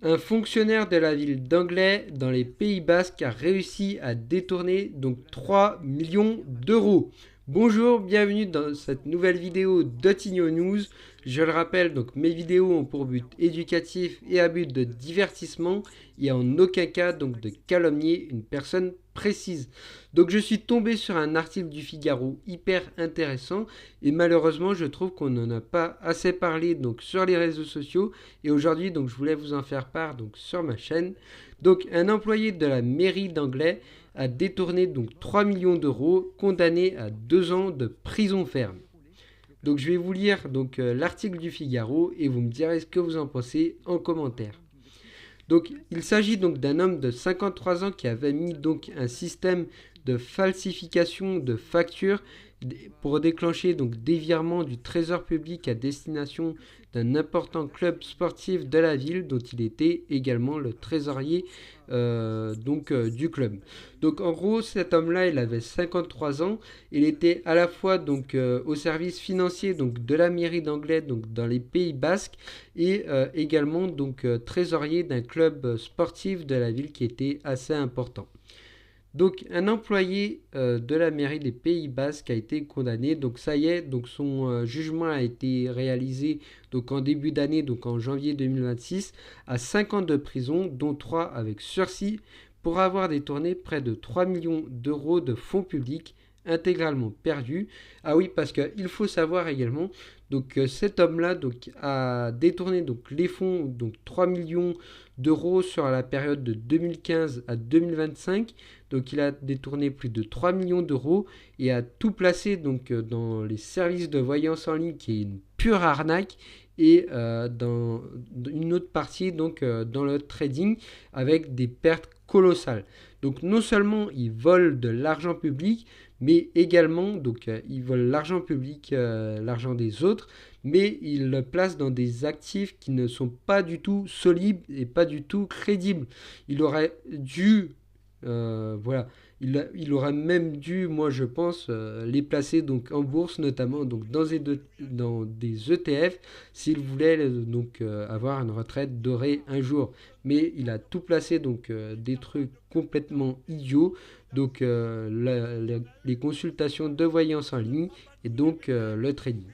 Un fonctionnaire de la ville d'Anglais dans les Pays Basques a réussi à détourner donc 3 millions d'euros. Bonjour, bienvenue dans cette nouvelle vidéo d'Otigno News. Je le rappelle, donc mes vidéos ont pour but éducatif et à but de divertissement et en aucun cas donc de calomnier une personne précise. Donc je suis tombé sur un article du Figaro hyper intéressant et malheureusement je trouve qu'on n'en a pas assez parlé donc sur les réseaux sociaux et aujourd'hui donc je voulais vous en faire part donc sur ma chaîne. Donc un employé de la mairie d'Anglais a détourné donc 3 millions d'euros, condamné à 2 ans de prison ferme. Donc je vais vous lire donc l'article du Figaro et vous me direz ce que vous en pensez en commentaire. Donc il s'agit donc d'un homme de 53 ans qui avait mis donc un système de falsification de factures pour déclencher donc des virements du trésor public à destination d'un important club sportif de la ville dont il était également le trésorier du club. Donc en gros cet homme-là il avait 53 ans, il était à la fois donc au service financier donc de la mairie d'Anglais donc dans les Pays Basques et également donc trésorier d'un club sportif de la ville qui était assez important. Donc un employé de la mairie des Pays Basques a été condamné. Donc ça y est, donc son jugement a été réalisé donc en début d'année, donc en janvier 2026, à 5 ans de prison, dont 3 avec sursis, pour avoir détourné près de 3 millions d'euros de fonds publics intégralement perdus. Ah oui, parce qu'il faut savoir également donc cet homme-là donc a détourné donc les fonds donc 3 millions d'euros sur la période de 2015 à 2025. Donc il a détourné plus de 3 millions d'euros et a tout placé donc dans les services de voyance en ligne qui est une pure arnaque et dans une autre partie donc dans le trading avec des pertes colossales. Donc non seulement ils volent de l'argent public, mais également donc ils volent l'argent public, l'argent des autres, mais ils le placent dans des actifs qui ne sont pas du tout solides et pas du tout crédibles. Il aurait dû voilà, il aura même dû, moi je pense, les placer donc en bourse, notamment donc dans des ETF, s'il voulait donc avoir une retraite dorée un jour. Mais il a tout placé donc des trucs complètement idiots, donc les consultations de voyance en ligne et donc le trading.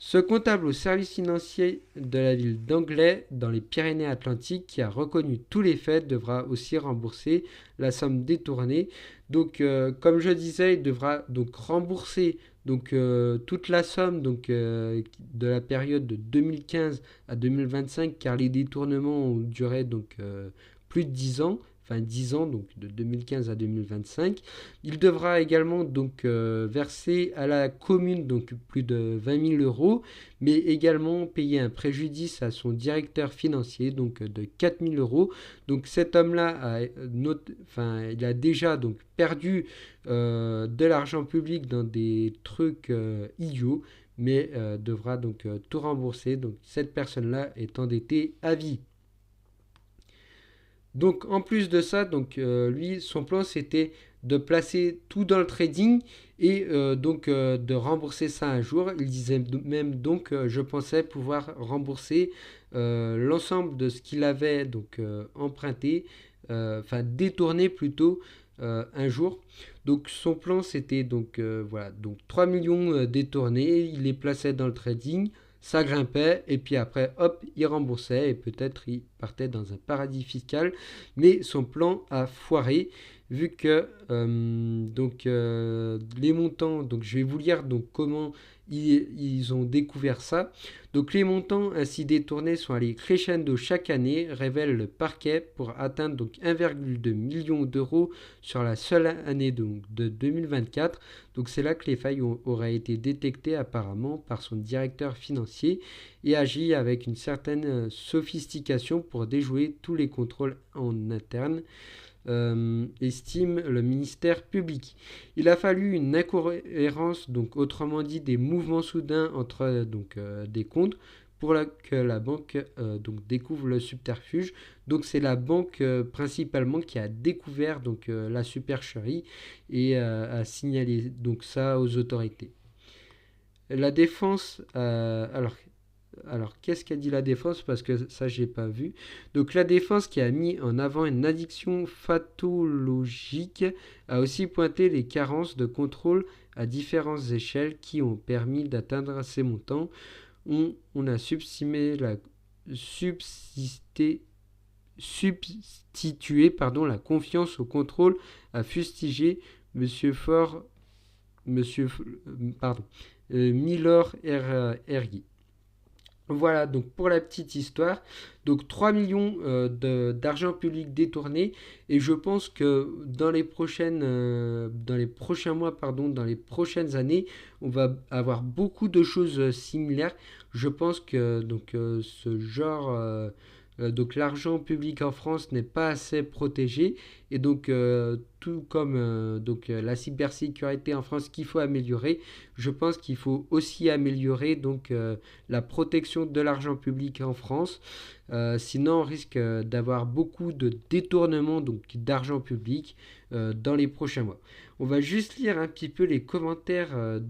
Ce comptable au service financier de la ville d'Anglais, dans les Pyrénées-Atlantiques, qui a reconnu tous les faits, devra aussi rembourser la somme détournée. Donc, comme je disais, il devra donc rembourser donc toute la somme donc de la période de 2015 à 2025, car les détournements ont duré donc plus de 10 ans. Enfin 10 ans, donc de 2015 à 2025. Il devra également donc verser à la commune donc plus de 20 000 euros, mais également payer un préjudice à son directeur financier donc de 4 000 euros. Donc cet homme-là il a déjà donc perdu de l'argent public dans des trucs idiots, mais devra donc tout rembourser. Donc cette personne-là est endettée à vie. Donc en plus de ça, donc lui, son plan c'était de placer tout dans le trading et de rembourser ça un jour. Il disait même donc, je pensais pouvoir rembourser l'ensemble de ce qu'il avait donc emprunté, enfin détourné plutôt un jour. Donc son plan c'était donc voilà donc 3 millions détournés, il les plaçait dans le trading, ça grimpait et puis après hop il remboursait et peut-être il partait dans un paradis fiscal, mais son plan a foiré vu que les montants, donc je vais vous lire donc comment ils ont découvert ça. Donc les montants ainsi détournés sont allés crescendo chaque année, révèle le parquet, pour atteindre donc 1,2 million d'euros sur la seule année donc, de 2024. Donc c'est là que les failles auraient été détectées apparemment par son directeur financier et agit avec une certaine sophistication pour déjouer tous les contrôles en interne, estime le ministère public. Il a fallu une incohérence, donc autrement dit des mouvements soudains entre des comptes pour que la banque donc découvre le subterfuge. Donc c'est la banque principalement qui a découvert donc la supercherie et a signalé donc ça aux autorités. La défense, alors Alors, qu'est-ce qu'a dit la défense? Parce que ça, j'ai pas vu. Donc, la défense qui a mis en avant une addiction pathologique a aussi pointé les carences de contrôle à différentes échelles qui ont permis d'atteindre ces montants. On a subsisté, substitué la confiance au contrôle, a fustigé Monsieur Fort, Monsieur, pardon, Milor Hergé. Voilà, donc pour la petite histoire, donc 3 millions d'argent public détourné, et je pense que dans les prochains mois, pardon, dans les prochaines années, on va avoir beaucoup de choses similaires. Je pense que ce genre, donc l'argent public en France n'est pas assez protégé, et donc tout comme la cybersécurité en France qu'il faut améliorer, je pense qu'il faut aussi améliorer la protection de l'argent public en France. Sinon, on risque d'avoir beaucoup de détournements d'argent public dans les prochains mois. On va juste lire un petit peu les commentaires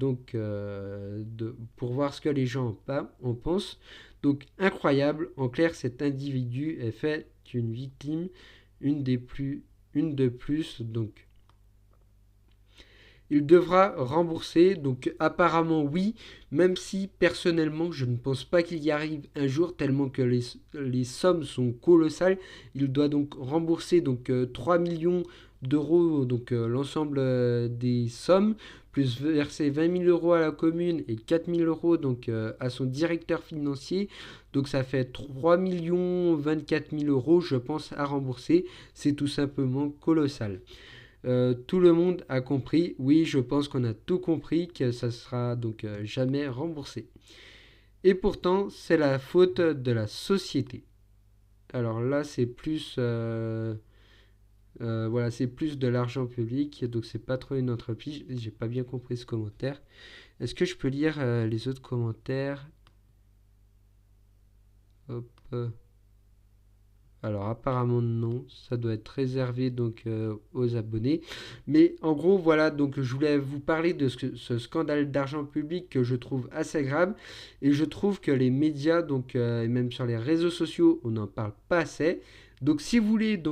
pour voir ce que les gens en pensent. Donc, incroyable. En clair, cet individu est fait une victime, une de plus. Donc, il devra rembourser, donc apparemment oui, même si personnellement je ne pense pas qu'il y arrive un jour tellement que les sommes sont colossales. Il doit donc rembourser 3 millions d'euros, l'ensemble des sommes, plus verser 20 000 euros à la commune et 4 000 euros à son directeur financier. Donc ça fait 3 millions 24 000 euros, je pense, à rembourser. C'est tout simplement colossal. Tout le monde a compris. Oui, je pense qu'on a tout compris, que ça sera jamais remboursé. Et pourtant, c'est la faute de la société. Alors là, c'est plus, voilà, c'est plus de l'argent public, donc c'est pas trop une entreprise. J'ai pas bien compris ce commentaire. Est-ce que je peux lire les autres commentaires? Hop. Alors apparemment non, ça doit être réservé aux abonnés. Mais en gros voilà, donc je voulais vous parler de ce scandale d'argent public que je trouve assez grave, et je trouve que les médias et même sur les réseaux sociaux on n'en parle pas assez. Donc si vous voulez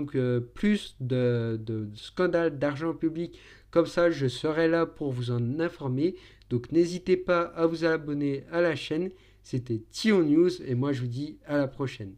plus de scandales d'argent public comme ça, je serai là pour vous en informer. Donc n'hésitez pas à vous abonner à la chaîne. C'était Tion News et moi je vous dis à la prochaine.